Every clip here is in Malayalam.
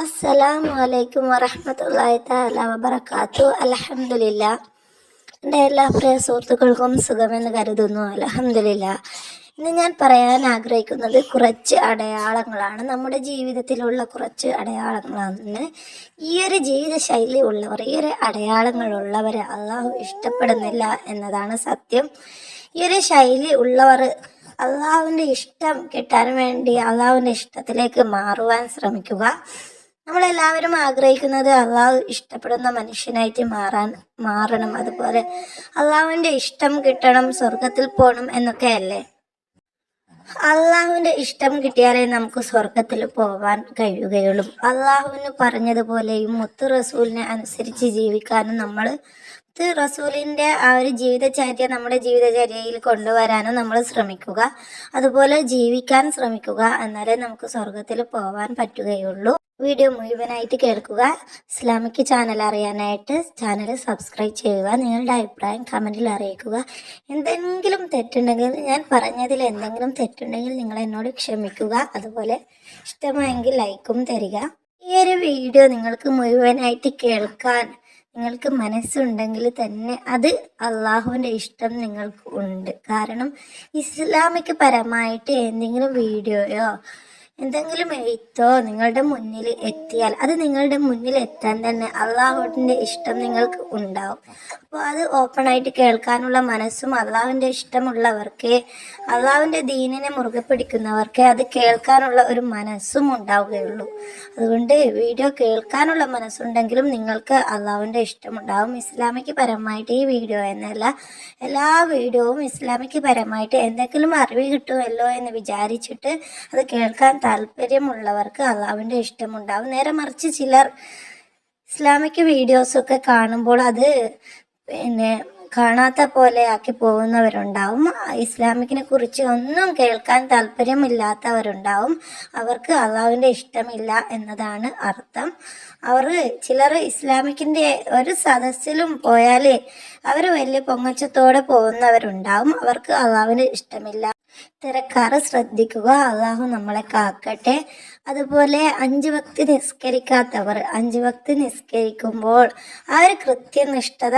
അസ്സലാമു അലൈക്കും വറഹ്മത്തുള്ളാഹി തആല വബറകാതുഹു. അൽഹംദുലില്ലാ. എൻ്റെ എല്ലാ പ്രിയ സുഹൃത്തുക്കൾക്കും സുഖമെന്ന് കരുതുന്നു. അൽഹംദുലില്ലാ. ഇന്ന് ഞാൻ പറയാൻ ആഗ്രഹിക്കുന്നത് കുറച്ച് അടയാളങ്ങളാണ്, നമ്മുടെ ജീവിതത്തിലുള്ള കുറച്ച് അടയാളങ്ങളാണ്. ഈ ഒരു ജീവിത ശൈലി ഉള്ളവർ, ഈ ഒരു അടയാളങ്ങളുള്ളവരെ അള്ളാഹു ഇഷ്ടപ്പെടുന്നില്ല എന്നതാണ് സത്യം. ഈ ഒരു ശൈലി ഉള്ളവർ അള്ളാഹുവിൻ്റെ ഇഷ്ടം കിട്ടാൻ വേണ്ടി അള്ളാഹുവിൻ്റെ ഇഷ്ടത്തിലേക്ക് മാറുവാൻ ശ്രമിക്കുക. നമ്മളെല്ലാവരും ആഗ്രഹിക്കുന്നത് അള്ളാഹു ഇഷ്ടപ്പെടുന്ന മനുഷ്യനായിട്ട് മാറണം, അതുപോലെ അള്ളാഹുവിൻ്റെ ഇഷ്ടം കിട്ടണം, സ്വർഗത്തിൽ പോകണം എന്നൊക്കെ അല്ലേ. അള്ളാഹുവിൻ്റെ ഇഷ്ടം കിട്ടിയാലേ നമുക്ക് സ്വർഗത്തിൽ പോവാൻ കഴിയുകയുള്ളൂ. അള്ളാഹുവിന് പറഞ്ഞതുപോലെയും മുത്ത് റസൂലിനെ അനുസരിച്ച് ജീവിക്കാനും നമ്മൾ റസൂലിൻ്റെ ആ ഒരു ജീവിതചര്യ നമ്മുടെ ജീവിതചര്യയിൽ കൊണ്ടുവരാനും നമ്മൾ ശ്രമിക്കുക, അതുപോലെ ജീവിക്കാൻ ശ്രമിക്കുക. എന്നാലേ നമുക്ക് സ്വർഗത്തിൽ പോവാൻ പറ്റുകയുള്ളൂ. വീഡിയോ മുഴുവനായിട്ട് കേൾക്കുക. ഇസ്ലാമിക് ചാനൽ അറിയാനായിട്ട് ചാനൽ സബ്സ്ക്രൈബ് ചെയ്യുക. നിങ്ങളുടെ അഭിപ്രായം കമൻറ്റിൽ അറിയിക്കുക. എന്തെങ്കിലും തെറ്റുണ്ടെങ്കിൽ, ഞാൻ പറഞ്ഞതിൽ എന്തെങ്കിലും തെറ്റുണ്ടെങ്കിൽ നിങ്ങൾ എന്നോട് ക്ഷമിക്കുക. അതുപോലെ ഇഷ്ടമായെങ്കിൽ ലൈക്കും തരിക. ഈ ഒരു വീഡിയോ നിങ്ങൾക്ക് മുഴുവനായിട്ട് കേൾക്കാൻ നിങ്ങൾക്ക് മനസ്സുണ്ടെങ്കിൽ തന്നെ അത് അള്ളാഹുവിൻ്റെ ഇഷ്ടം നിങ്ങൾക്ക് ഉണ്ട്. കാരണം ഇസ്ലാമിക് പരമായിട്ട് എന്തെങ്കിലും വീഡിയോയോ എന്തെങ്കിലും എഴുത്തോ നിങ്ങളുടെ മുന്നിൽ എത്തിയാൽ അത് നിങ്ങളുടെ മുന്നിൽ എത്താൻ തന്നെ അള്ളാഹുവിൻ്റെ ഇഷ്ടം നിങ്ങൾക്ക് ഉണ്ടാവും. അപ്പോൾ അത് ഓപ്പണായിട്ട് കേൾക്കാനുള്ള മനസ്സും അള്ളാഹുവിൻ്റെ ഇഷ്ടമുള്ളവർക്ക്, അള്ളാഹുവിൻ്റെ ദീനിനെ മുറുകെ പിടിക്കുന്നവർക്ക് അത് കേൾക്കാനുള്ള ഒരു മനസ്സും ഉണ്ടാവുകയുള്ളൂ. അതുകൊണ്ട് വീഡിയോ കേൾക്കാനുള്ള മനസ്സുണ്ടെങ്കിലും നിങ്ങൾക്ക് അള്ളാഹുവിൻ്റെ ഇഷ്ടമുണ്ടാവും. ഇസ്ലാമിക് പരമായിട്ട് ഈ വീഡിയോ എന്നല്ല, എല്ലാ വീഡിയോവും ഇസ്ലാമിക് പരമായിട്ട് എന്തെങ്കിലും അറിവ് കിട്ടുമല്ലോ എന്ന് വിചാരിച്ചിട്ട് അത് കേൾക്കാൻ താല്പര്യമുള്ളവർക്ക് അള്ളാഹുവിൻ്റെ ഇഷ്ടമുണ്ടാവും. നേരെ മറിച്ച് ചിലർ ഇസ്ലാമിക് വീഡിയോസൊക്കെ കാണുമ്പോൾ അത് കാണാത്ത പോലെ ആക്കി പോകുന്നവരുണ്ടാവും. ഇസ്ലാമിക്കിനെ കുറിച്ച് ഒന്നും കേൾക്കാൻ താല്പര്യമില്ലാത്തവരുണ്ടാവും. അവർക്ക് അള്ളാഹുവിൻ്റെ ഇഷ്ടമില്ല എന്നതാണ് അർത്ഥം. ചിലർ ഇസ്ലാമിക്കിൻ്റെ ഒരു സദസ്സിലും പോയാൽ അവർ വലിയ പൊങ്ങച്ചത്തോടെ പോകുന്നവരുണ്ടാവും. അവർക്ക് അള്ളാഹുവിൻ്റെ ഇഷ്ടമില്ല. ഇത്തരക്കാർ ശ്രദ്ധിക്കുക. അള്ളാഹു നമ്മളെ കാക്കട്ടെ. അതുപോലെ 5 വക്ത് നിസ്കരിക്കാത്തവർ 5 വക്ത് നിസ്കരിക്കുമ്പോൾ ആ ഒരു കൃത്യനിഷ്ഠത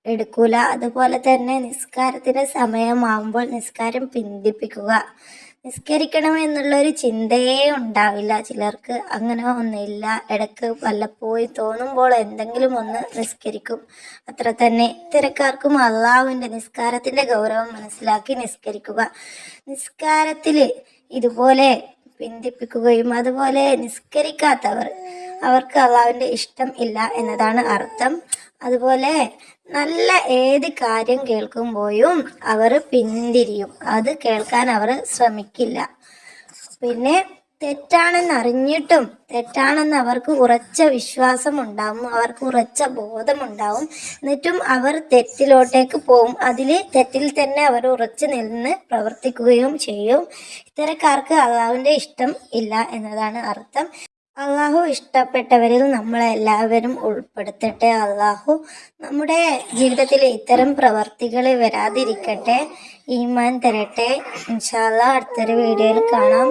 എടുക്കൂല. അതുപോലെ തന്നെ നിസ്കാരത്തിൻ്റെ സമയമാകുമ്പോൾ നിസ്കാരം പിന്തിപ്പിക്കുക. നിസ്കരിക്കണം എന്നുള്ളൊരു ചിന്തയേ ഉണ്ടാവില്ല ചിലർക്ക്. അങ്ങനെ ഒന്നുമില്ല. ഇടയ്ക്ക് വല്ലപ്പോയി തോന്നുമ്പോൾ എന്തെങ്കിലും ഒന്ന് നിസ്കരിക്കും, അത്ര തന്നെ. ഇത്തരക്കാർക്കും അള്ളാഹുവിൻ്റെ നിസ്കാരത്തിൻ്റെ ഗൗരവം മനസ്സിലാക്കി നിസ്കരിക്കുക. നിസ്കാരത്തിൽ ഇതുപോലെ പിന്തിപ്പിക്കുകയും അതുപോലെ നിസ്കരിക്കാത്തവർ അവർക്ക് അള്ളാഹുവിൻ്റെ ഇഷ്ടം ഇല്ല എന്നതാണ് അർത്ഥം. അതുപോലെ നല്ല ഏത് കാര്യം കേൾക്കുമ്പോഴും അവർ പിന്തിരിയും, അത് കേൾക്കാൻ അവർ ശ്രമിക്കില്ല. പിന്നെ തെറ്റാണെന്നറിഞ്ഞിട്ടും തെറ്റാണെന്ന് അവർക്ക് ഉറച്ച വിശ്വാസം ഉണ്ടാവും, അവർക്ക് ഉറച്ച ബോധമുണ്ടാവും. എന്നിട്ടും അവർ തെറ്റിലോട്ടേക്ക് പോവും. തെറ്റിൽ തന്നെ അവർ ഉറച്ചു നിന്ന് പ്രവർത്തിക്കുകയും ചെയ്യും. ഇത്തരക്കാർക്ക് അള്ളാഹുവിൻ്റെ ഇഷ്ടം ഇല്ല എന്നതാണ് അർത്ഥം. അള്ളാഹു ഇഷ്ടപ്പെട്ടവരിൽ നമ്മളെല്ലാവരും ഉൾപ്പെടുത്തട്ടെ. അള്ളാഹു നമ്മുടെ ജീവിതത്തിൽ ഇത്തരം പ്രവർത്തികൾ വരാതിരിക്കട്ടെ. ഈമാൻ തരട്ടെ. ഇൻഷാ അല്ലാഹ് അടുത്തൊരു വീഡിയോയിൽ കാണാം.